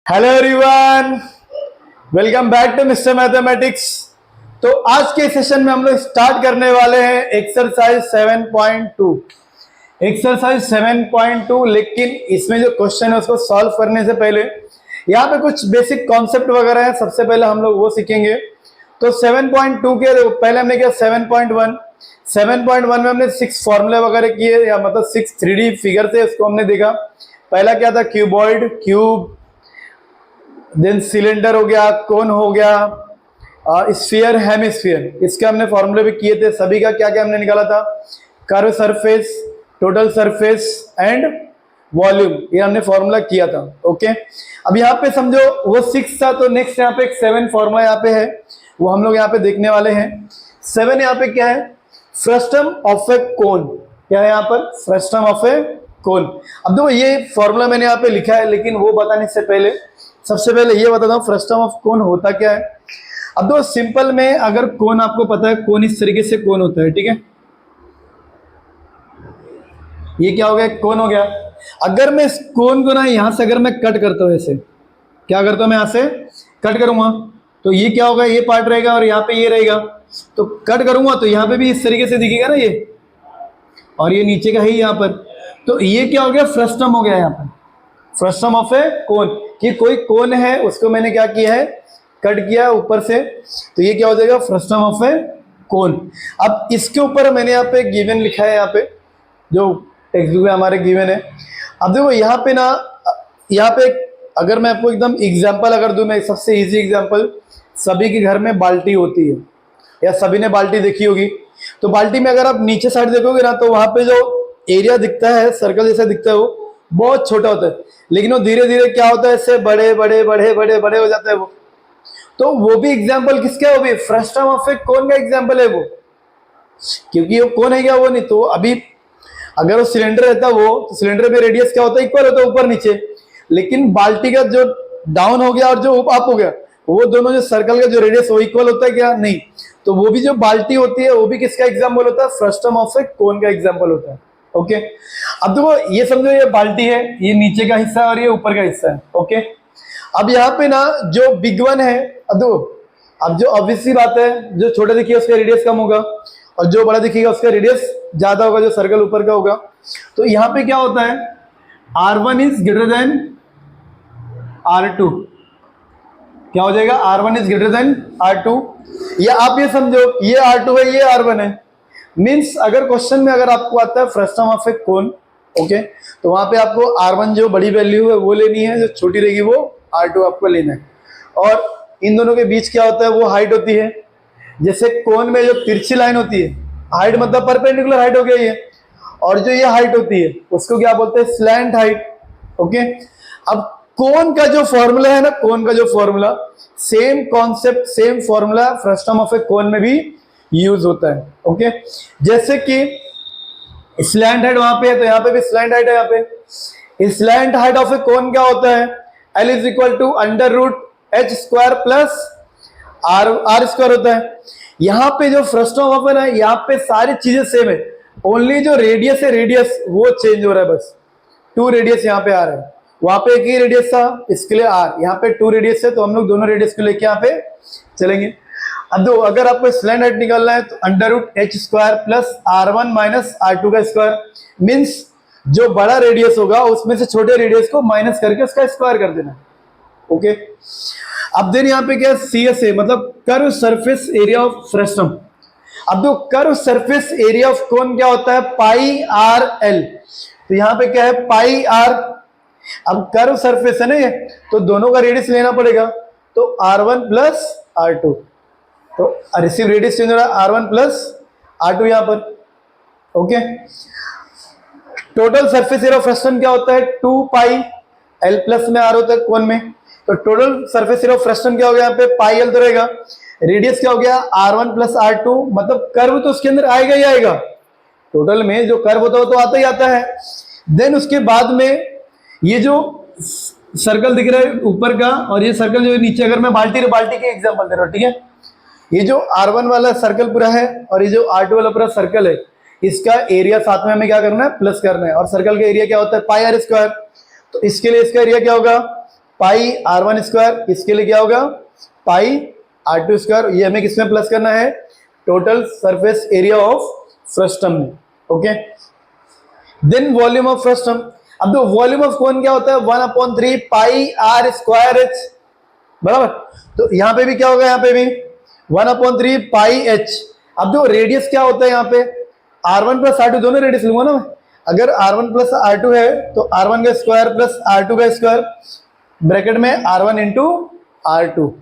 Hello everyone, welcome back to Mister Mathematics. तो आज के सेशन में हम लोग स्टार्ट करने वाले हैं एक्सरसाइज 7.2। एक्सरसाइज 7.2, लेकिन इसमें जो क्वेश्चन है उसको सॉल्व करने से पहले यहाँ पे कुछ बेसिक कॉन्सेप्ट वगैरह है। सबसे पहले हम लोग वो सीखेंगे। तो 7.2 के पहले हमने किया 7.1। 7.1 में हमने 6 फॉर्मूले वगैरह किए, या मतलब 6 3D फिगर थे, उसको हमने देखा। पहला क्या था, क्यूबॉइड, क्यूब, देन सिलेंडर हो गया, कोन हो गया, स्फीयर, हेमिस्फीयर। इसके हमने फॉर्मूले भी किए थे। सभी का क्या क्या हमने निकाला था, curve surface, total surface and volume, ये हमने फॉर्मूला किया था। ओके, अब यहाँ पे समझो वो 6 था, तो नेक्स्ट यहाँ पे एक 7 फॉर्मूला यहाँ पे है, वो हम लोग यहाँ पे देखने वाले हैं। 7 यहाँ पे क्या है, फ्रस्टम ऑफ ए कोन। क्या है यहाँ पर, फ्रस्टम ऑफ ए कोन। अब देखो ये फॉर्मूला मैंने यहाँ पे लिखा है, लेकिन वो बताने से पहले सबसे पहले ये बताता हूँ फ्रस्टम ऑफ कोन होता क्या है। अब देखो सिंपल में, अगर कोन आपको पता है, कोन इस तरीके से कोन होता है, ठीक है। ये क्या हो गया, कोन हो गया। अगर मैं इस कोन को ना यहां से अगर मैं कट करता हूं, ऐसे क्या करता हूं, मैं यहां से कट करूंगा तो ये क्या होगा, ये पार्ट रहेगा और यहाँ पे ये रहेगा। तो कट करूंगा तो यहाँ पे भी इस तरीके से दिखेगा ना ये, और ये नीचे का ही यहाँ पर। तो ये क्या हो गया, फ्रस्टम हो गया यहाँ पर, फ्रस्टम ऑफ ए कोन। कि कोई कोन है, उसको मैंने क्या किया है, कट किया ऊपर से, तो ये क्या हो जाएगा, फ्रस्टम ऑफ ए कोन। अब इसके ऊपर मैंने यहाँ पे गिवन लिखा है, यहाँ पे जो टेक्स्ट बुक में हमारे गिवन है। अब देखो यहाँ पे ना, यहाँ पे अगर मैं आपको एकदम एग्जाम्पल अगर दूं, मैं सबसे इजी एग्जाम्पल, सभी के घर में बाल्टी होती है, या सभी ने बाल्टी देखी होगी। तो बाल्टी में अगर आप नीचे साइड देखोगे ना, तो वहां पे जो एरिया दिखता है, सर्कल जैसा दिखता है, वो बहुत छोटा होता है, लेकिन वो धीरे धीरे क्या होता है, इससे बड़े बड़े बड़े बड़े बड़े हो जाता है वो। तो वो भी एग्जाम्पल किसका है, वो भी फ्रस्टम ऑफ ए कोन का एग्जाम्पल है वो, क्योंकि वो कोन है क्या, वो नहीं। तो अभी अगर वो सिलेंडर रहता है, वो तो सिलेंडर में रेडियस क्या होता है, इक्वल होता है ऊपर नीचे। लेकिन बाल्टी का जो डाउन हो गया और जो अप हो गया, वो दोनों जो सर्कल का जो रेडियस वो इक्वल होता है क्या, नहीं। तो वो भी जो बाल्टी होती है, वो भी किसका एग्जाम्पल होता है, फ्रस्टम ऑफ ए कोन का एग्जाम्पल होता है। ओके, अब देखो ये समझो, ये बाल्टी है, ये नीचे का हिस्सा है और ये ऊपर का हिस्सा है। ओके, अब यहाँ पे ना जो बिग वन है, अब देखो, अब जो ऑब्वियसली बात है, जो छोटा दिखिए उसका रेडियस कम होगा, और जो बड़ा दिखेगा उसका रेडियस ज्यादा होगा, जो सर्कल ऊपर का होगा। तो यहाँ पे क्या होता है, R1 is greater than R2। क्या हो जाएगा, R1 is greater than R2, या आप ये समझो ये R2 है, ये R1 है। मीन्स अगर क्वेश्चन में अगर आपको आता है frustum of a cone, okay, तो वहां पे आपको R1 जो बड़ी वैल्यू है वो लेनी है, जो छोटी रहेगी वो R2 आपको लेना है। और इन दोनों के बीच क्या होता है, वो हाइट होती है। जैसे कोन में जो तिरछी लाइन होती है, हाइट मतलब परपेंडिकुलर हाइट हो गया ये, और जो ये हाइट होती है उसको क्या बोलते हैं, स्लैंट हाइट। ओके, अब कोन का जो फॉर्मूला है ना, कोन का जो formula, same concept, same formula frustum of a cone में भी यूज होता है। ओके, जैसे कि स्लैंट हाइट वहां पे है, तो यहाँ पे भी स्लैंट हाइट है। यहाँ पे slant height of a cone क्या होता है, L is equal to under root H square plus R square होता है। यहाँ पे जो फ्रस्टम ऑफ है ना, यहाँ पे सारी चीजें सेम है, ओनली जो रेडियस है, रेडियस वो चेंज हो रहा है बस। 2 रेडियस यहाँ पे आ रहा है, वहां पे एक ही रेडियस था, इसके लिए आर, यहाँ पे 2 रेडियस है, तो हम लोग दोनों रेडियस को लेके यहाँ पे चलेंगे। अब दो, अगर आपको स्लैंट हाइट निकालना है, तो under root H square plus R1 minus R2 का स्क्वायर। मीन्स जो बड़ा रेडियस होगा उसमें से छोटे रेडियस को माइनस करके उसका स्क्वायर कर देना। ओके, अब देन यहाँ पे क्या, CSA मतलब curve surface area of frustum. अब दो, curve surface area of cone क्या होता है, पाई आर एल। तो यहाँ पे क्या है, पाई आर। अब कर्व सरफेस है ना ये, तो दोनों का रेडियस लेना पड़ेगा, तो R1 प्लस R2। तो रिसीव रेडियस चेंज हो रहा है, R1 प्लस R2 यहाँ पर। Okay, total surface area of frustum क्या होता है, 2 पाई L प्लस में R होता है कोन में। तो total surface area of frustum क्या हो गया, यहाँ पे पाई L तो रहेगा, रेडियस क्या हो गया, R1 प्लस R2। मतलब कर्व तो उसके अंदर आएगा ही आएगा, टोटल में जो कर्व होता है वो तो आता ही आता है। देन उसके बाद में ये जो सर्कल दिख रहा है ऊपर का, और ये सर्कल जो है नीचे, अगर मैं बाल्टी के एग्जाम्पल दे रहा हूँ, ठीक है, ये जो R1 वाला सर्कल पूरा है और ये जो R2 वाला पूरा सर्कल है, इसका एरिया साथ में हमें क्या करना है, प्लस करना है। और सर्कल का एरिया क्या होता है, पाई आर स्क्वायर। तो इसके लिए इसका एरिया क्या होगा, पाई R1 स्क्वायर, इसके लिए क्या होगा पाई R2 स्क्वायर। ये हमें किसमें प्लस करना है, total surface area of frustum में। Okay, then volume of frustum. अब तो वॉल्यूम ऑफ कोन क्या होता है, 1/3 पाई R स्क्वायर H, बराबर। तो यहां पे भी क्या होगा, यहां पे भी 1/3 पाई H। अब जो रेडियस क्या होता है यहाँ पे, R1 प्लस R2 दोनों रेडियस लूंगा ना मैं। अगर R1 प्लस R2 है तो R1 का स्क्वायर प्लस R2 का स्क्वायर, ब्रैकेट में R1 इंटू R2।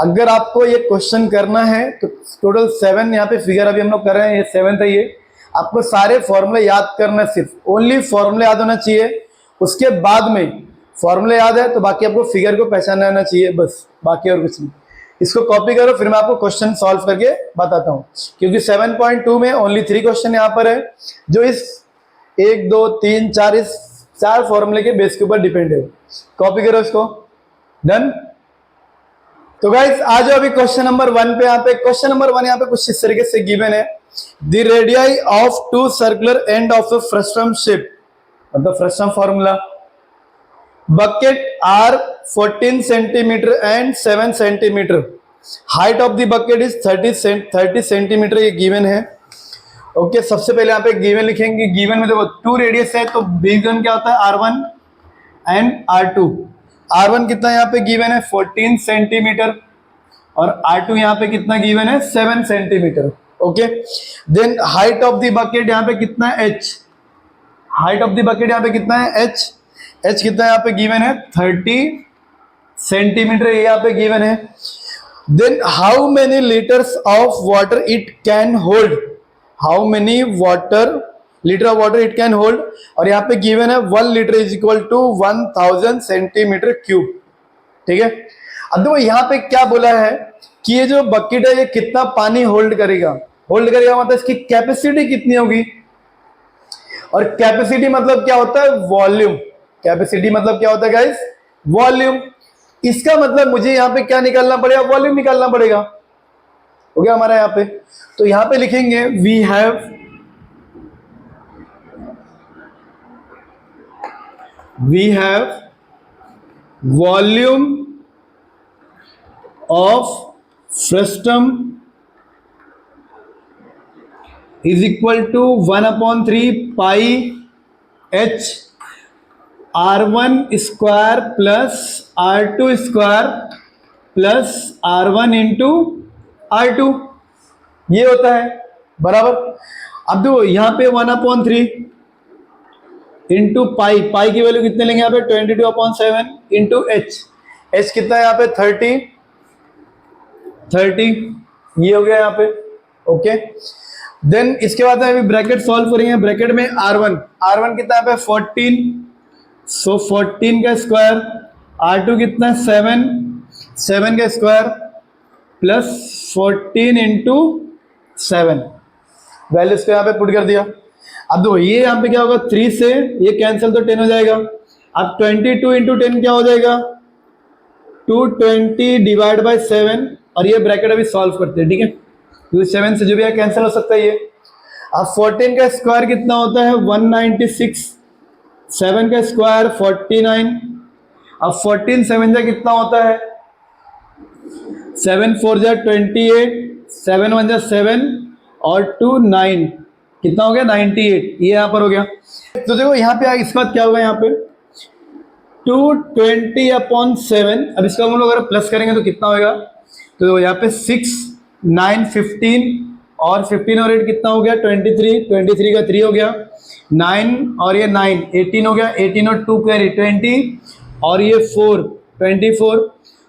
अगर आपको ये क्वेश्चन करना है तो टोटल 7 यहाँ पे फिगर अभी हम लोग कर रहे हैं, ये 7th है। ये आपको सारे फॉर्मूले याद करना, सिर्फ ओनली फॉर्मूले याद होना चाहिए। उसके बाद में फॉर्मूले याद है तो बाकी आपको फिगर को पहचानना आना चाहिए, बस, बाकी और कुछ नहीं। इसको कॉपी करो, फिर मैं आपको क्वेश्चन सॉल्व करके बताता हूँ, क्योंकि 7.2 में ओनली 3 क्वेश्चन यहाँ पर है जो इस 1 2 3 4 इस 4 फॉर्मूले के बेस के ऊपर डिपेंड है। कॉपी करो इसको, डन। तो गाइस आ जाओ अभी क्वेश्चन नंबर 1 पे। यहाँ पे क्वेश्चन नंबर 1 यहाँ पे कुछ इस तरीके से गिवन है, the radii of 2 circular end of a frustum ship, मतलब frustum formula. Bucket are 14 centimeter and 7 centimeter. Height of the bucket is 30 centimeter, ये गिवन है। ओके, सबसे पहले यहाँ पे गिवन लिखेंगे। गिवन में देखो 2 रेडियस है तो गिवन क्या होता है, R1 एंड R2। R1 कितना यहाँ पे गिवन है 14 सेंटीमीटर और R2 यहाँ पे कितना गिवन है 7 centimetre. Okay, then height of the bucket यहाँ पे कितना है H। Height of the bucket यहाँ पे कितना है H। H कितना यहाँ पे गिवन है 30 सेंटीमीटर, ये यहाँ पे गिवन है। Then how many litres of water it can hold, how many litre of water it can hold, और यहाँ पे गिवन है 1 litre is equal to 1000 centimetre cube. ठीक है, अब देखो यहाँ पे क्या बोला है कि ये जो बकेट है ये कितना पानी होल्ड करेगा। होल्ड करेगा मतलब इसकी कैपेसिटी कितनी होगी, और कैपेसिटी मतलब क्या होता है, वॉल्यूम। कैपेसिटी मतलब क्या होता है गाइस, वॉल्यूम। इसका मतलब मुझे यहां पे क्या निकालना पड़ेगा, वॉल्यूम निकालना पड़ेगा। हो गया हमारा यहाँ पे। तो यहां पे लिखेंगे we have volume of frustum is equal to 1/3 pi H R1 square plus R2 square plus R1 into R2, ये होता है, बराबर। अब देखो यहाँ पे 1/3 इंटू पाई, पाई की वैल्यू कितने लेंगे यहाँ पे 22/7 इंटू H कितना है यहाँ पे 30, ये हो गया यहाँ पे। ओके, देन इसके बाद अभी ब्रैकेट सॉल्व करेंगे। ब्रैकेट में R1 कितना है यहाँ पे 14, सो 14 का स्क्वायर, R2 कितना 7 का स्क्वायर प्लस 14 इंटू 7, वैल्यूज को यहाँ पे पुट कर दिया। अब देखो ये यहाँ पे क्या होगा, 3 से ये कैंसिल तो 10 हो जाएगा। अब 22 इंटू 10 क्या हो जाएगा 220 डिवाइड बाई 7, और ये ब्रैकेट अभी सॉल्व करते हैं। ठीक है, क्योंकि 7 से जो भी है कैंसिल हो सकता है ये। अब 14 का स्क्वायर कितना होता है 196, 7 का स्क्वायर 49। अब 14 7 जा कितना होता है 7 4 जा 28, 7 1 जा 7 और 2 9, कितना हो गया 98, ये यहाँ पर हो गया। तो देखो यहाँ पे इसके बाद क्या होगा, यहाँ पे 220/7। अब इसका हम लोग अगर प्लस करेंगे तो कितना होगा, तो यहाँ पे 6 9 15 और 15 और 8 कितना हो गया 23 का 3 हो गया, 9 और ये 9 18 हो गया, 18 और 2 कैरी 20 और ये 4 24,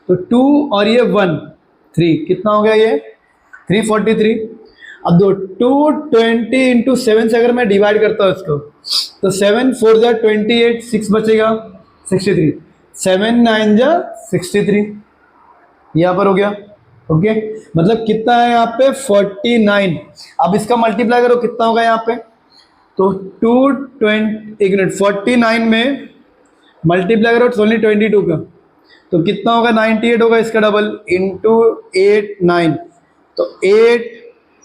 तो 2 और ये 1 3 कितना हो गया ये 343। अब दो 220 इंटू 7 से अगर मैं डिवाइड करता हूँ इसको, तो 7 4 जा 28, 6 बचेगा 63, 7 9 जा 63, यहाँ पर हो गया। ओके, मतलब कितना है यहाँ पे 49। अब इसका मल्टीप्लाई करो कितना होगा यहाँ पे, तो 49 में मल्टीप्लाई करो ओनली 22 का, तो कितना होगा 98 होगा, इसका डबल इंटू 8 9, तो 8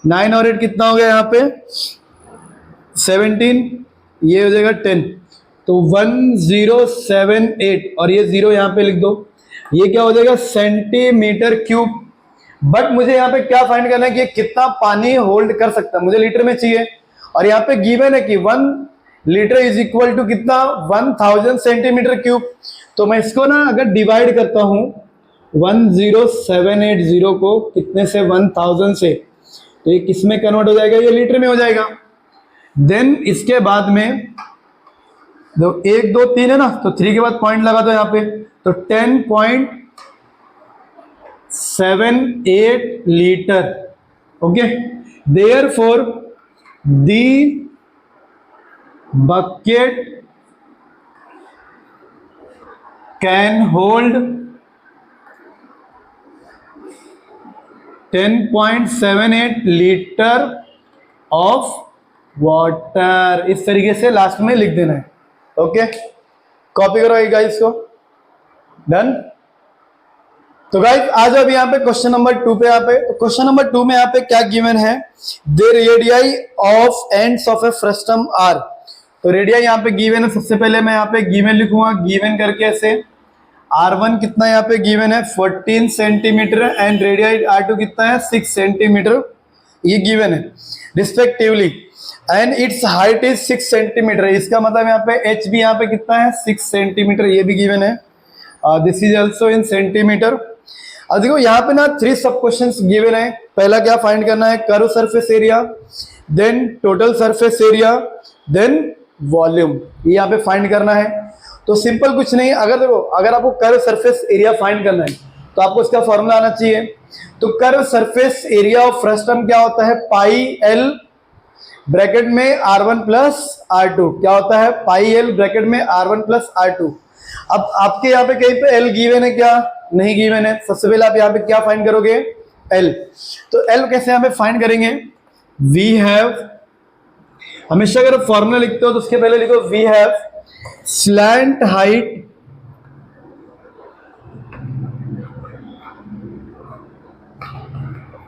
9 और 8 कितना हो गया यहाँ पे 17, ये हो जाएगा 10, तो 1078 और ये 0 यहाँ पे लिख दो, ये क्या हो जाएगा सेंटीमीटर क्यूब। बट मुझे यहाँ पे क्या फाइंड करना है कि कितना पानी होल्ड कर सकता है, मुझे लीटर में चाहिए। और यहाँ पे गिवन है कि 1 लीटर इज इक्वल टू कितना 1000 सेंटीमीटर क्यूब। तो मैं इसको ना अगर डिवाइड करता हूं 10780 को कितने से 1000 से, तो ये किस में कन्वर्ट हो जाएगा, ये लीटर में हो जाएगा। देन इसके बाद में दो 1 2 3 है ना, तो 3 के बाद पॉइंट लगा दो यहाँ पे, तो 10.78 litre. Okay, therefore the bucket can hold 10.78 litre of water. इस तरीके से लास्ट में लिख देना है। ओके, कॉपी करो गाइस को, डन। तो गाइस आ जाओ अभी यहाँ पे क्वेश्चन नंबर 2 पे। यहाँ पे तो क्वेश्चन नंबर 2 में यहाँ पे क्या गिवन है, they radii of ends of a frustum are. तो रेडियाई यहाँ पे गिवन है। सबसे पहले मैं यहाँ पे गिवन लिखूंगा, गिवन करके ऐसे R1 कितना यहाँ पे गिवन है 14 सेंटीमीटर एंड रेडियाई R2 कितना है 6 सेंटीमीटर, ये गिवन है respectively, and it's height is 6 centimetre. इसका मतलब यहाँ पे एच भी यहाँ पे कितना है 6 सेंटीमीटर, ये भी गिवन है। This is also in centimetre. अब देखो यहाँ पे ना 3 सब क्वेश्चंस गिवन है। पहला क्या फाइंड करना है, curve surface area, then total surface area, then volume, ये यहाँ पे फाइंड करना है। तो सिंपल कुछ नहीं, अगर देखो अगर आपको कर्व सरफेस एरिया फाइंड करना है तो आपको इसका फॉर्मूला आना चाहिए। तो curve surface area of frustum क्या होता है, पाई एल ब्रैकेट में R1 प्लस R2, क्या होता है पाई एल ब्रैकेट में R1 प्लस R2। अब आपके यहाँ पे कहीं पे एल गिवन है क्या, नहीं गिवन है। सबसे पहले आप यहाँ पे क्या फाइंड करोगे, एल। तो एल कैसे यहाँ पे फाइंड करेंगे, वी हैव, हमेशा अगर फॉर्मूला लिखते हो तो उसके पहले लिखो we have slant height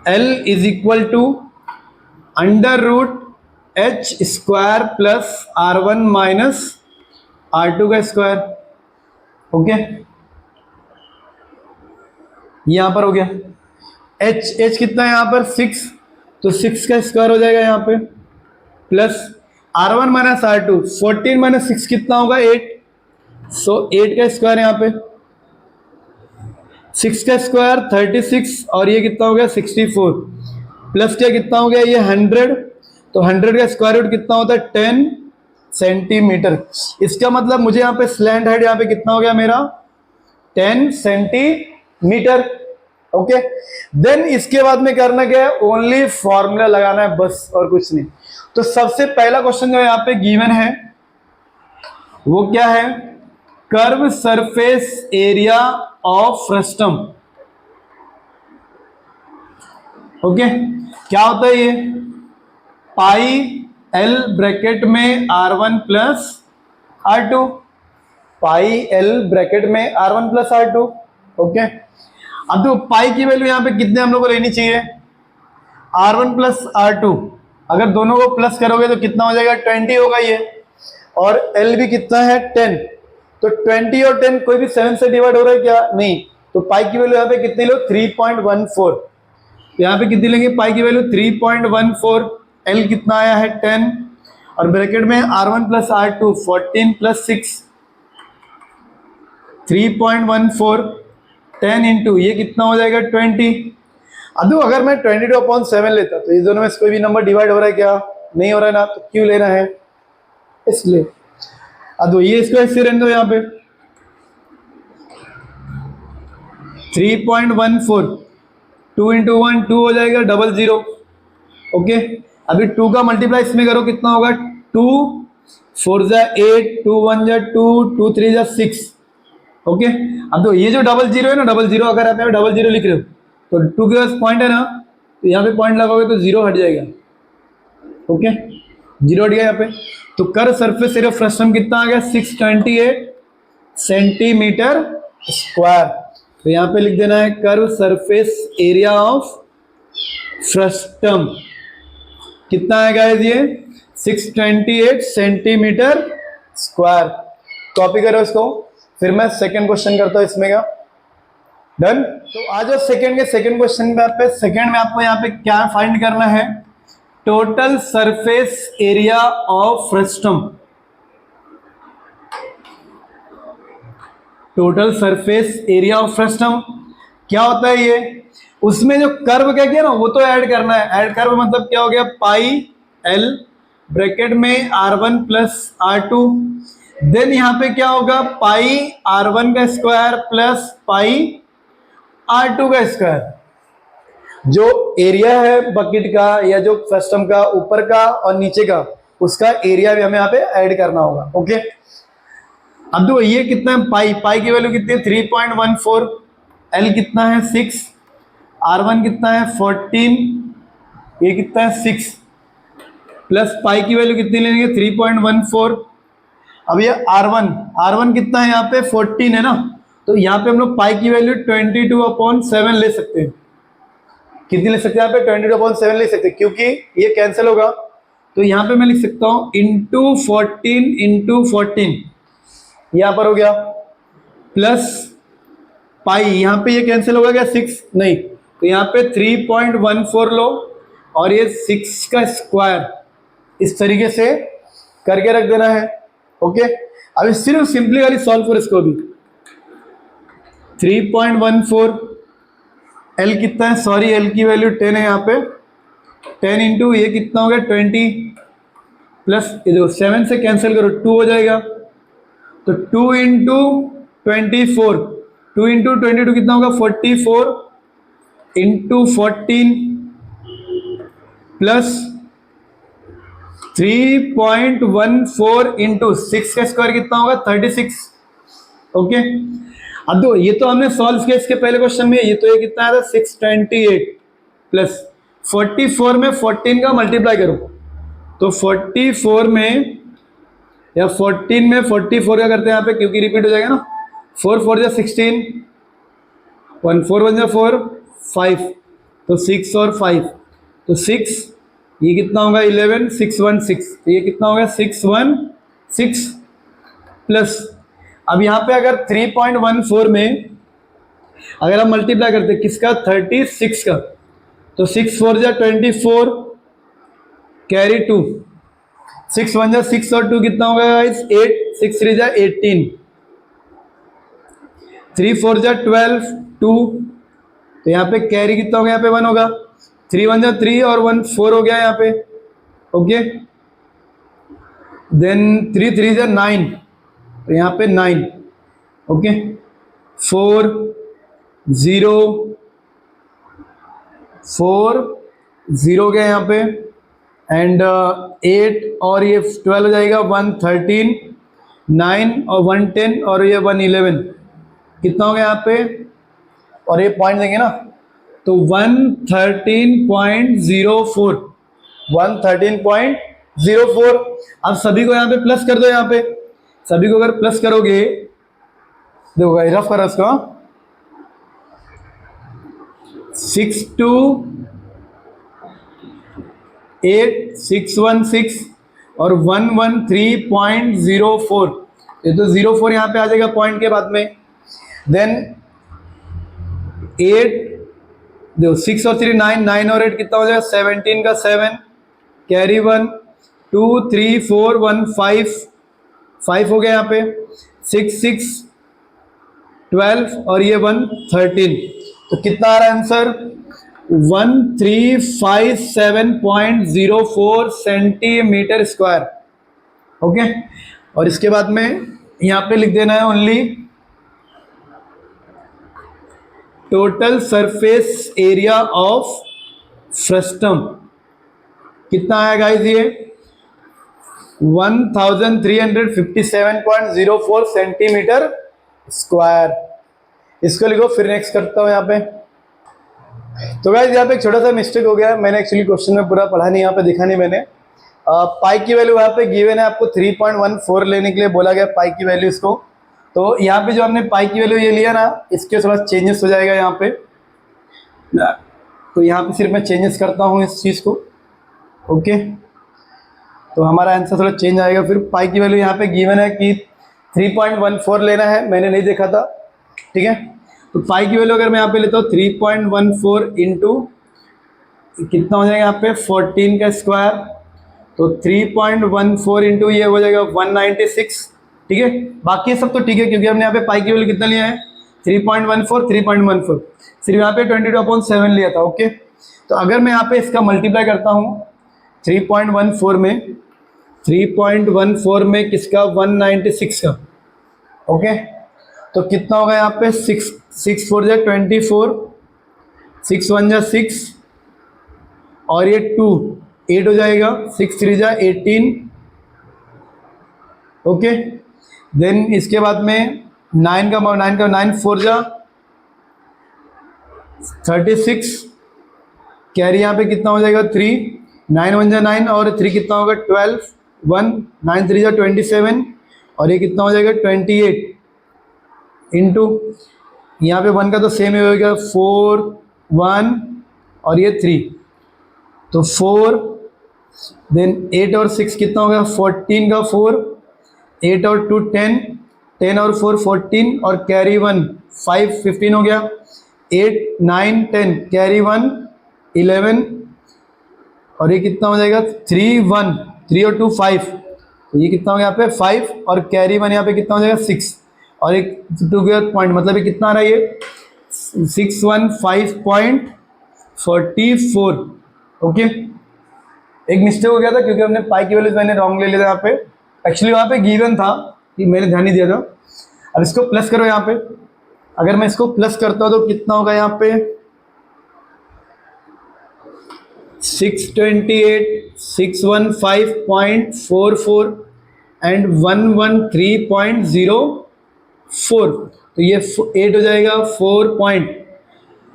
L is equal to under root H square plus R1 minus R2 का स्क्वायर। ओके, यहां पर हो गया एच कितना है यहाँ पर 6, तो 6 का स्क्वायर हो जाएगा यहाँ पे, plus R1 minus R2, 14 minus 6 कितना होगा 8, सो 8 का स्क्वायर यहाँ पे, 6 का स्क्वायर 36 और ये कितना हो गया 64, प्लस क्या कितना हो गया ये 100, तो 100 का स्क्वायर रूट कितना होता है 10 सेंटीमीटर। इसका मतलब मुझे यहाँ पे स्लैंट हाइट यहाँ पे कितना हो गया मेरा 10 सेंटीमीटर। ओके, देन इसके बाद में करना क्या है, ओनली फॉर्मूला लगाना है बस और कुछ नहीं। तो सबसे पहला क्वेश्चन जो यहाँ पे गिवन है वो क्या है, curve surface area of frustum. Okay, क्या होता है ये पाई एल ब्रैकेट में R1 plus R2, pi L bracket में R1 प्लस R2। ओके, अब तो पाई की वैल्यू यहाँ पे कितने हम लोग को लेनी चाहिए, R1 प्लस R2, अगर दोनों को प्लस करोगे तो कितना हो जाएगा 20 होगा ये, और L भी कितना है 10, तो 20 और 10 कोई भी 7 से डिवाइड हो रहा है क्या, नहीं। तो पाई की वैल्यू यहाँ पे कितनी लो 3.14, यहाँ पे कितनी लेंगे पाई की वैल्यू 3.14, L कितना आया है 10, और ब्रैकेट में R1 plus R2 14 plus 6 3.14, 10 into ये कितना हो जाएगा 20। अब अगर मैं 22/7 लेता तो इस दोनों में से कोई भी नंबर डिवाइड हो रहा है क्या, नहीं हो रहा है ना, तो क्यों लेना है इसलिए। अब ये इसको ऐसे रहने दो, यहाँ पे 3.14, 2 इंटू 1 2 हो जाएगा 00। ओके, अभी 2 का मल्टीप्लाई इसमें करो कितना होगा 2 4 जा 8, 2 1 जा 2, 2 3 जा 6। ओके, अब तो ये जो 00 है ना 00, अगर आप यहाँ पे 00 लिख रहे हो तो 2 के पास पॉइंट है ना, तो यहाँ पे पॉइंट लगाओगे तो 0 हट जाएगा। ओके, 0 हट गया यहाँ पे। तो curve surface area of frustum कितना आ गया 628 सेंटीमीटर स्क्वायर। तो यहाँ पे लिख देना है curve surface area of frustum कितना आएगा ये 628 सेंटीमीटर स्क्वायर। कॉपी करो इसको, फिर मैं सेकंड क्वेश्चन करता हूं इसमें का। डन। तो आज सेकंड क्वेश्चन पे सेकंड में आपको यहाँ पे क्या फाइंड करना है, total surface area of frustum. Total surface area of frustum क्या होता है ये, उसमें जो कर्व क्या किया ना वो तो ऐड करना है। ऐड कर्व मतलब क्या हो गया, पाई एल ब्रैकेट में R1 प्लस R2, देन यहां पे क्या होगा, पाई R1 का स्क्वायर प्लस पाई R2 का स्क्वायर। जो एरिया है बकेट का या जो फ्रस्टम का ऊपर का और नीचे का, उसका एरिया भी हमें यहाँ पे ऐड करना होगा। ओके, अब देखो ये कितना है, पाई की वैल्यू कितनी है 3.14, एल कितना है 6, R1 कितना है 14, ये कितना है 6, प्लस पाई की वैल्यू कितनी लेंगे 3.14। अब ये R1 कितना है यहाँ पे 14 है ना, तो यहाँ पे हम लोग पाई की वैल्यू 22/7 ले सकते हैं। कितनी ले सकते हैं यहाँ पे 22/7 ले सकते हैं, क्योंकि ये कैंसिल होगा। तो यहाँ पे मैं लिख सकता हूँ ×14 यहाँ पर हो गया, प्लस पाई, यहाँ पे ये कैंसिल होगा क्या 6 नहीं, तो यहाँ पे 3.14 लो और ये 6 का स्क्वायर इस तरीके से करके रख देना है। ओके, अभी सिर्फ सिंपली वाली सॉल्व कर इसको भी। 3.14 एल कितना है, सॉरी एल की वैल्यू 10 है यहाँ पे, 10 इंटू ये कितना हो गया 20 प्लस 7 से कैंसिल करो 2 हो जाएगा, तो 2 इंटू 24, 2 इंटू 22 कितना होगा 44 इंटू 14 प्लस 3.14 इंटू 6 का स्क्वायर कितना होगा 36। ओके, अब दो ये तो हमने सॉल्व किया इसके पहले क्वेश्चन में, ये तो ये कितना आया था 628 प्लस 44 में 14 का मल्टीप्लाई करो, तो 44 में या 14 में 44 का करते हैं यहाँ पे, क्योंकि रिपीट हो जाएगा ना, 4 4 जा 16, 1 4 1 जा 4 5, तो 6 और 5, तो 6 ये कितना होगा 11 6 1 6, तो ये कितना होगा 6 1 6 प्लस, अब यहाँ पे अगर 3.14 में अगर हम मल्टीप्लाई करते हैं किसका 36 का, तो 6 4 जा 24 कैरी 2, 6 1 जा 6 और 2 कितना होगा गाइस 8, 6 3 जा 18, 3 4 जा 12 2, तो यहाँ पे कैरी कितना होगा यहाँ पे 1 होगा, 3 1 जा 3 और 1 4 हो गया यहाँ पे। ओके, देन 3 3 जा 9, तो यहाँ पे 9। ओके, 4 0 4 0 गया यहाँ पे, एंड 8 और ये 12 हो जाएगा 1 13 9 और 1 10 और ये 1 11, कितना हो गया यहाँ पे, और ये पॉइंट देंगे ना तो 113.04, 113.04। अब सभी को यहाँ पे प्लस कर दो, यहाँ पे सभी को अगर प्लस करोगे, देखो रफ करो इसको, 6 2 8 6 1 6 और 113.04, ये तो 04 यहाँ पे आ जाएगा पॉइंट के बाद में। देन 8 देखो 6 और 3 9, 9 और 8 कितना हो जाएगा 17 का 7 कैरी 1 2 3 4 1 5 5 हो गया यहाँ पे, 6 6 12 और ये 1 13, तो कितना आ रहा है आंसर 1357.04 सेंटीमीटर स्क्वायर। ओके, और इसके बाद में यहाँ पे लिख देना है only total surface area of frustum, कितना आया गाइस ये 1357.04 सेंटीमीटर स्क्वायर। इसको लिखो, फिर नेक्स्ट करता हूं यहाँ पे। तो गाइस यहाँ पे एक छोटा सा मिस्टेक हो गया है, मैंने एक्चुअली क्वेश्चन में पूरा पढ़ा नहीं, यहाँ पे दिखा नहीं मैंने। पाई की वैल्यू यहाँ पे गिवन है, आपको 3.14 लेने के लिए बोला गया पाई की वैल्यू इसको। तो यहाँ पे जो हमने पाई की वैल्यू ये लिया ना, इसके थोड़ा चेंजेस हो जाएगा यहाँ पे, तो यहाँ पे सिर्फ मैं चेंजेस करता हूँ इस चीज़ को। ओके, तो हमारा आंसर थोड़ा चेंज आएगा। फिर पाई की वैल्यू यहाँ पे गिवन है कि 3.14 लेना है, मैंने नहीं देखा था, ठीक है। तो पाई की वैल्यू अगर मैं यहाँ पे लेता हूँ 3.14 इंटू कितना हो जाएगा यहाँ पे 14 का स्क्वायर, तो 3.14 इंटू ये हो जाएगा 196, ठीक है। बाकी सब तो ठीक है क्योंकि हमने यहाँ पे पाई की वैल्यू कितना लिया है 3.14 सिर्फ यहाँ पे 22/7 लिया था, ओके। तो अगर मैं यहाँ पे इसका मल्टीप्लाई करता हूँ 3.14 में किसका 196 का, ओके। तो कितना होगा यहाँ पे 6 4 जा 24, 6 1 जा 6 और ये 2 8 हो जाएगा, 6 3 जा 18, ओके। देन इसके बाद में 9 4 जा 36, कैरी यहाँ पे कितना हो जाएगा 3, 9 1 जा 9 और 3 कितना होगा 12, 1 9 3 जा 27 और ये कितना हो जाएगा 28 इंटू यहाँ पे 1 का तो सेम ही होगा 4 1 और ये 3, तो 4 देन 8 और 6 कितना होगा 14 का 4, 8 और 2 10, 10 और 4 14 और कैरी 1 5 15 हो गया, 8 9 10 कैरी 1 11 और ये कितना हो जाएगा 3 1 3 और 2 5, तो ये कितना हो गया यहाँ पे 5 और कैरी 1 यहाँ पे कितना हो जाएगा 6 और एक 2 के पॉइंट, मतलब ये कितना आ रहा है ये 615.44, ओके। एक मिस्टेक हो गया था क्योंकि हमने पाई की वैल्यू मैंने रॉन्ग ले लिया था यहाँ पे, एक्चुअली वहाँ पे गिवन था कि मैंने ध्यान नहीं दिया था। अब इसको प्लस करो यहाँ पे, अगर मैं इसको प्लस करता हूँ तो कितना होगा यहाँ पे 628 615.44 एंड 113.04, तो ये 8 हो जाएगा 4 पॉइंट,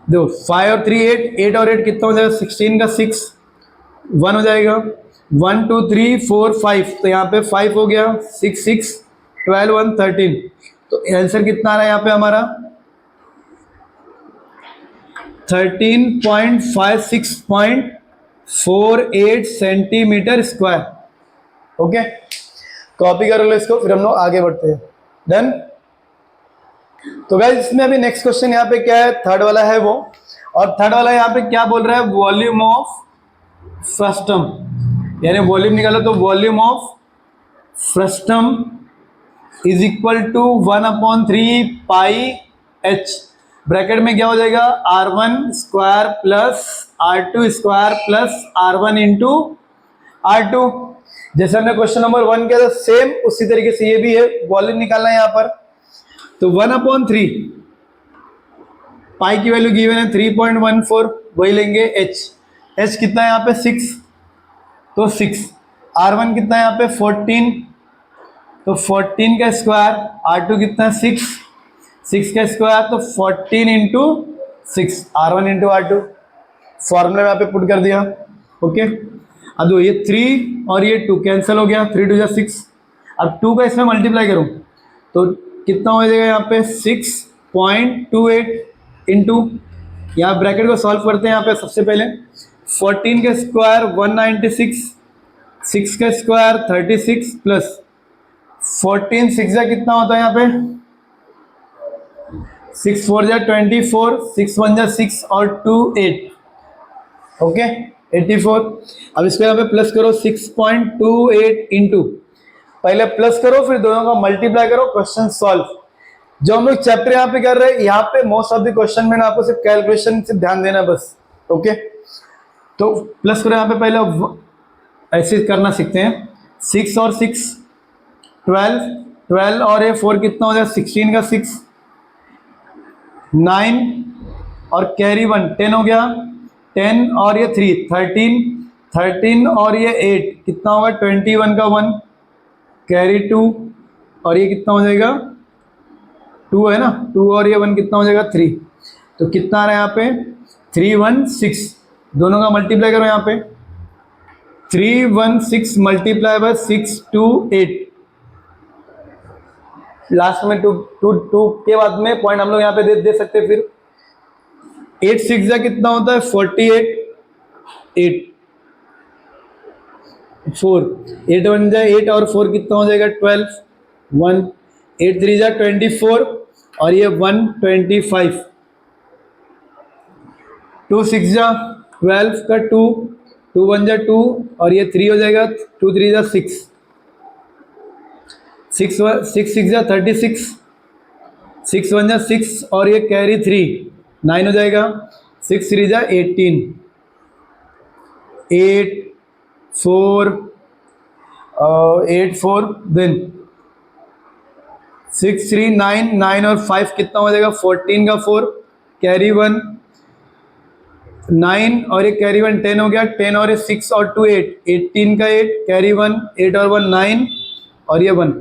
दो 5 और 3 8, 8 और 8 कितना हो जाएगा 16 का 6 1 हो जाएगा 1 2 3 4 5, तो यहाँ पे 5 हो गया 6 6 12 1 13, तो आंसर कितना आ रहा है यहाँ पे हमारा 13.56.48 सेंटीमीटर स्क्वायर, ओके। कॉपी कर लो इसको, फिर हम लोग आगे बढ़ते हैं। डन। तो गाइस इसमें अभी नेक्स्ट क्वेश्चन यहाँ पे क्या है, थर्ड वाला है वो, और थर्ड वाला यहाँ पे क्या बोल रहा है वॉल्यूम ऑफ फ्रस्टम, यानी वॉल्यूम निकालो तो volume of frustum is equal to 1/3 pi H, bracket में क्या हो जाएगा R1 square plus R2 square plus R1 into R2। जैसे हमने क्वेश्चन नंबर 1 किया था सेम उसी तरीके से ये भी है, वॉल्यूम निकालना है यहाँ पर, तो 1/3 पाई की वैल्यू गिवन है 3.14, वही लेंगे एच कितना है यहाँ पे 6, तो 6, R1 कितना है यहाँ पे 14, तो 14 का स्क्वायर, R2 कितना है 6 का स्क्वायर, तो 14 into 6 R1 into R2, formula में यहाँ पे पुट कर दिया, ओके। अब दो ये 3 और ये 2 कैंसिल हो गया, 3 2 जा 6, अब 2 का इसमें मल्टीप्लाई करूँ तो कितना हो जाएगा यहाँ पे 6.28 इंटू, यहाँ ब्रैकेट को सॉल्व करते हैं यहाँ पे सबसे पहले 14 का स्क्वायर 196, 6 का स्क्वायर 36 प्लस 14 6 जा कितना होता है यहाँ पे 6 4 जा 24, 6 1 जा 6 और 2 8, ओके 84। अब इसको यहाँ पे प्लस करो 6.28 इंटू, पहले प्लस करो फिर दोनों का मल्टीप्लाई करो, क्वेश्चन सॉल्व। जो हम लोग चैप्टर यहाँ पे कर रहे हैं यहाँ पे मोस्ट ऑफ द क्वेश्चन में ना आपको सिर्फ कैलकुलेशन से ध्यान देना बस, ओके। तो प्लस करो यहाँ पे, पहले ऐसे करना सीखते हैं, 6 और 6 12, 12 और ये 4 कितना हो जाए 16 का 6, 9 और कैरी 1 10 हो गया, 10 और ये 3 13, 13 और ये 8 कितना होगा 21 का 1, कैरी 2 और ये कितना हो जाएगा 2 है ना, 2 और ये 1 कितना हो जाएगा 3, तो कितना आ रहा है यहाँ पे 316, दोनों का मल्टीप्लाई करो यहाँ पे 316 मल्टीप्लाई बाय 628, लास्ट में 2 के बाद में पॉइंट हम लोग यहाँ पे दे सकते हैं, फिर 8 6 जा कितना होता है 48, 8 4 8 1 जा 8 और 4 कितना हो जाएगा 12, 1 8 3 जा 24 और ये 125, 2 6 जा 12 का 2, 2 1 जा 2 और ये 3 हो जाएगा, 2 3 जा 6, 6 6 जा 36, 6 1 जा 6 और ये कैरी 3 9 हो जाएगा, 6 3 जा 18, 8 4 8 4 देन 6 3 9 9 और 5 कितना हो जाएगा, 14 का 4 कैरी 1 9 और ये कैरी 1 10 हो गया, 10 और ये 6 और 2 8, 18 का 8 कैरी 1 8 और 1 9 और ये 1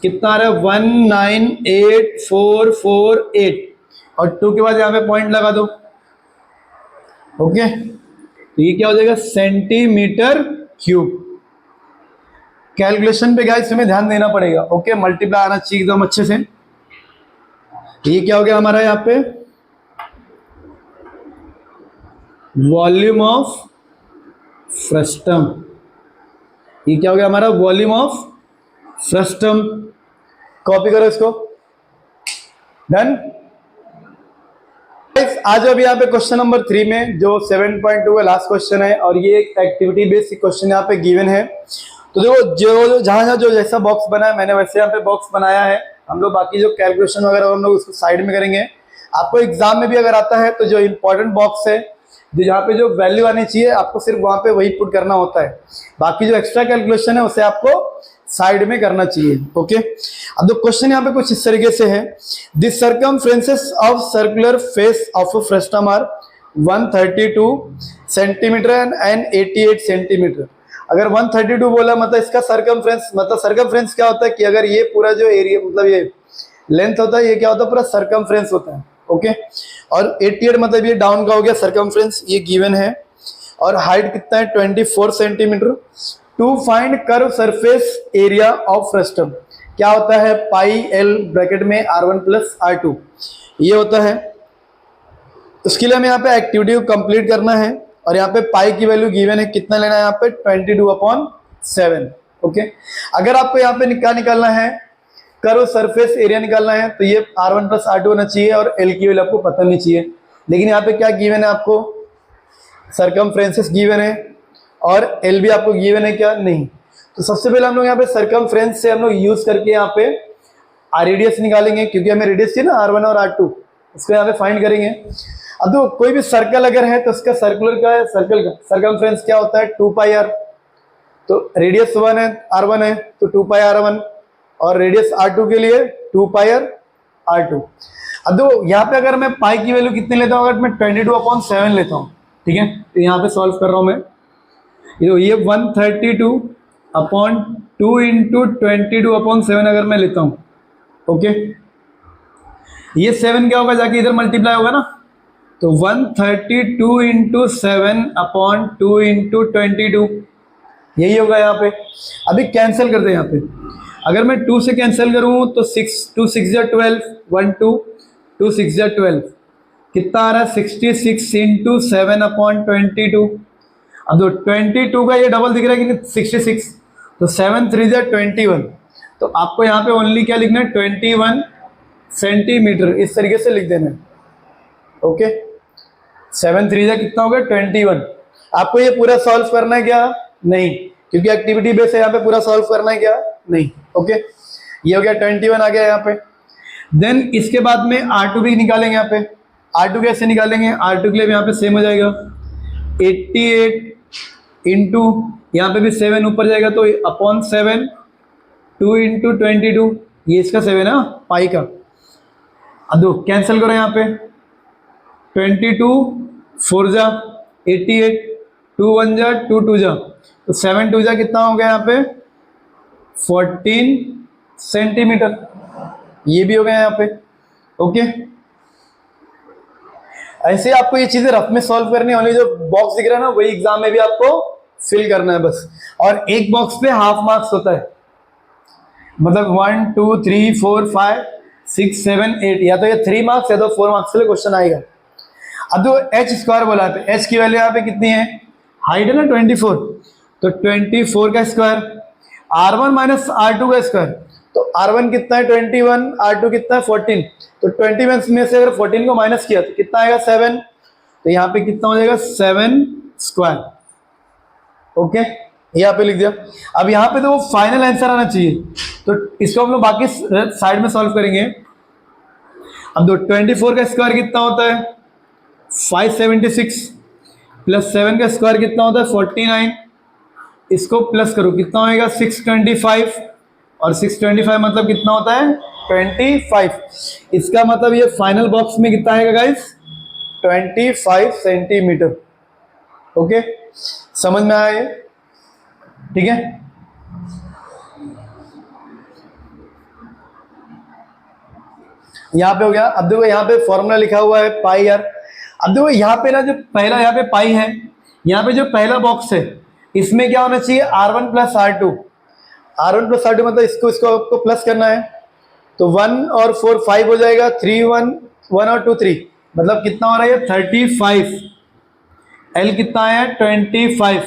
कितना आ रहा है 1 9 8 4 4 8 और 2 के बाद यहाँ पे पॉइंट लगा दो। ओके, तो ये क्या हो जाएगा सेंटीमीटर क्यूब। कैलकुलेशन पे गाइस हमें ध्यान देना पड़ेगा। ओके, मल्टीप्लाई आना चाहिए एकदम अच्छे से। ये क्या हो गया हमारा यहाँ पे वॉल्यूम ऑफ फ्रस्टम। ये क्या हो गया हमारा वॉल्यूम ऑफ फ्रस्टम। कॉपी करो इसको, डन। आज अभी यहाँ पे क्वेश्चन नंबर 3 में जो 7.2 का लास्ट क्वेश्चन है और ये एक एक्टिविटी बेस्ड क्वेश्चन यहाँ पे गिवन है। तो देखो जो जहाँ जो जैसा बॉक्स बना है मैंने वैसे यहाँ पे बॉक्स बनाया है। हम लोग बाकी जो कैलकुलेशन वगैरह हम लोग उसको साइड में करेंगे। आपको एग्जाम में भी अगर आता है तो जो इंपॉर्टेंट बॉक्स है जो जहाँ पे जो वैल्यू आनी चाहिए आपको सिर्फ वहाँ पे वही पुट करना होता है। बाकी जो एक्स्ट्रा कैलकुलेशन है उसे आपको साइड में करना चाहिए। ओके, अब तो क्वेश्चन यहाँ पे कुछ इस तरीके से है। The circumferences of circular face of a frustum are 132 centimetre and 88 centimetre. अगर 132 बोला मतलब इसका सर्कमफ्रेंस, मतलब सर्कमफ्रेंस क्या होता है कि अगर ये पूरा जो एरिया मतलब ये लेंथ होता है, ये क्या होता है पूरा सर्कमफ्रेंस होता है। ओके, और 88 मतलब ये डाउन का हो गया सर्कमफ्रेंस, ये गिवन है। और हाइट कितना है 24 centimetre. To find curve surface area of frustum क्या होता है पाई एल ब्रैकेट में r1 प्लस r2 ये होता है। उसके लिए हमें यहाँ पे एक्टिविटी को कंप्लीट करना है और यहाँ पे पाई की वैल्यू गिवन है, कितना लेना है यहाँ पे 22/7। ओके, अगर आपको यहाँ पे निकालना है कर्व सरफेस एरिया निकालना है तो ये r1 प्लस r2 होना चाहिए और एल की वैल्यू आपको पता नहीं चाहिए। लेकिन यहाँ पे क्या गिवन है, आपको सर्कमफ्रेंसेस गिवन है और एल भी आपको गिवन है क्या, नहीं। तो सबसे पहले हम लोग यहाँ पे सर्कमफ्रेंस से हम लोग यूज करके यहाँ पे रेडियस निकालेंगे, क्योंकि हमें रेडियस चाहिए ना r1 और r2, इसको यहाँ पे फाइंड करेंगे। अब तो कोई भी सर्कल अगर है तो उसका सर्कुलर का सर्कल का सर्कमफ्रेंस क्या होता है 2πr। तो रेडियस 1 है r1 है तो 2πr1 और रेडियस r2 के लिए 2πr2। अब तो यहाँ पे अगर मैं पाई की वैल्यू कितनी लेता हूँ, अगर मैं 22/7 लेता हूँ, ठीक है, तो यहाँ पे सॉल्व कर रहा हूँ मैं। ये 132/2 इंटू 22/7 अगर मैं लेता हूँ, ओके, ये 7 क्या होगा जाके इधर मल्टीप्लाई होगा ना, तो 132 इंटू 7/2 इंटू 22 यही होगा यहाँ पे। अभी कैंसिल करते हैं यहाँ पे, अगर मैं 2 से कैंसिल करूँ तो 2 6 जा 12, 1 2 2 6 जा 12 कितना आ रहा है 66 इंटू 7/22। अब तो 22 का ये डबल दिख रहा है कि नहीं 66, तो 7 3 जा 21। तो आपको यहाँ पे ओनली क्या लिखना है 21 सेंटीमीटर, इस तरीके से लिख देना है। ओके, 7 3 जा कितना होगा 21। आपको ये पूरा सॉल्व करना है क्या, नहीं, क्योंकि एक्टिविटी बेस है, यहाँ पे पूरा सॉल्व करना है क्या, नहीं। ओके, ये हो गया 21 आ गया यहाँ पे। देन इसके बाद में R2 भी निकालेंगे। यहाँ पे R2 कैसे निकालेंगे, R2 के लिए यहाँ पे सेम हो जाएगा 88 इंटू यहाँ पे भी 7 ऊपर जाएगा तो अपॉन 7 2 इंटू 22, ये इसका 7 है पाई का। अब दो कैंसिल करो यहाँ पे 22 4 जा 88 2 1 जा 2 2 जा, तो 7 2 जा कितना हो गया यहाँ पे 14 सेंटीमीटर, ये भी हो गया यहाँ पे। ओके, ऐसे आपको ये चीजें रफ में सॉल्व करनी है, जो बॉक्स दिख रहा है ना वही एग्जाम में भी आपको फिल करना है बस। और एक बॉक्स पे हाफ मार्क्स होता है, मतलब 1 2 3 4 5 6 7 8, या तो ये 3 मार्क्स या तो 4 मार्क्स के लिए क्वेश्चन आएगा। अब तो एच स्क्वायर बोला है, एच की वैल्यू यहाँ पे कितनी है, हाइट है ना 24, तो 24 का स्क्वायर r1 माइनस r2 का स्क्वायर, तो R1 कितना है 21, R2 कितना है 14, तो 21 में से अगर 14 को माइनस किया तो कितना आएगा 7, तो यहाँ पे कितना हो जाएगा 7 स्क्वायर। ओके, यहाँ पे लिख दिया। अब यहाँ पे तो वो फाइनल आंसर आना चाहिए, तो इसको हम लोग बाकी साइड में सॉल्व करेंगे। अब दो 24 का स्क्वायर कितना होता है 576 प्लस 7 का स्क्वायर कितना होता है 49, इसको प्लस करो कितना होएगा 625, और 625 मतलब कितना होता है 25। इसका मतलब ये फाइनल बॉक्स में कितना आएगा गाइस 25 सेंटीमीटर। ओके, समझ में आया ये? ठीक है, यहां पे हो गया। अब देखो यहाँ पे फॉर्मूला लिखा हुआ है पाई आर। अब देखो यहाँ पे ना जो पहला यहाँ पे पाई है, यहाँ पे जो पहला बॉक्स है इसमें क्या होना चाहिए R1 plus R2, R1 plus R2 मतलब इसको आपको प्लस करना है, तो 1 और 4 5 हो जाएगा, 3 1 1 और 2 3, मतलब कितना हो रहा है 35। L कितना है 25,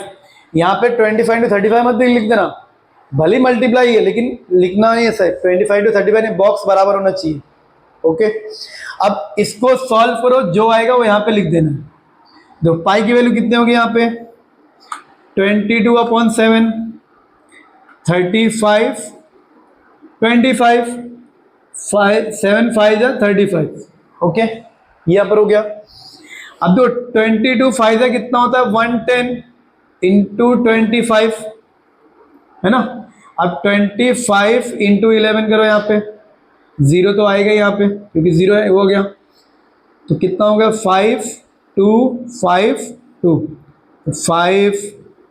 यहाँ पे 25 to 35 मत लिख देना, भले मल्टीप्लाई है लेकिन लिखना नहीं है सर, 25 to 35 नहीं, बॉक्स बराबर होना चाहिए। ओके, अब इसको सॉल्व करो, जो आएगा वो यहाँ पे लिख देना। तो पाई की वैल्यू कितनी होगी यहाँ पे 22/7, 35 25 7 5 35। ओके, यहाँ पर हो गया। अब तो 22 5 कितना होता है 110 इंटू 25 है ना। अब 25 इंटू 11 करो, यहाँ पे जीरो तो आएगा यहाँ पे क्योंकि जीरो है, हो गया। तो कितना हो गया 5 2 5 2 5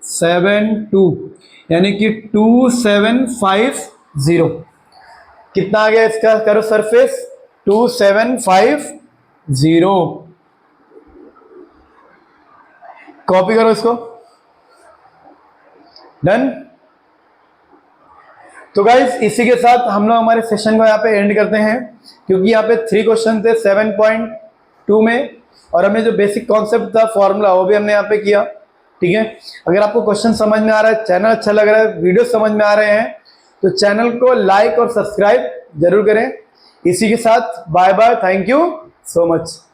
7 2, यानी कि 2750। कितना आ गया इसका करो सरफेस 2750। कॉपी करो इसको, डन। तो गाइज इसी के साथ हम लोग हमारे सेशन को यहाँ पे एंड करते हैं, क्योंकि यहाँ पे 3 क्वेश्चन थे 7.2 में, और हमने जो बेसिक कॉन्सेप्ट था फॉर्मूला वो भी हमने यहाँ पे किया। ठीक है, अगर आपको क्वेश्चन समझ में आ रहा है, चैनल अच्छा लग रहा है, वीडियो समझ में आ रहे हैं, तो चैनल को लाइक और सब्सक्राइब जरूर करें। इसी के साथ bye bye, thank you so much.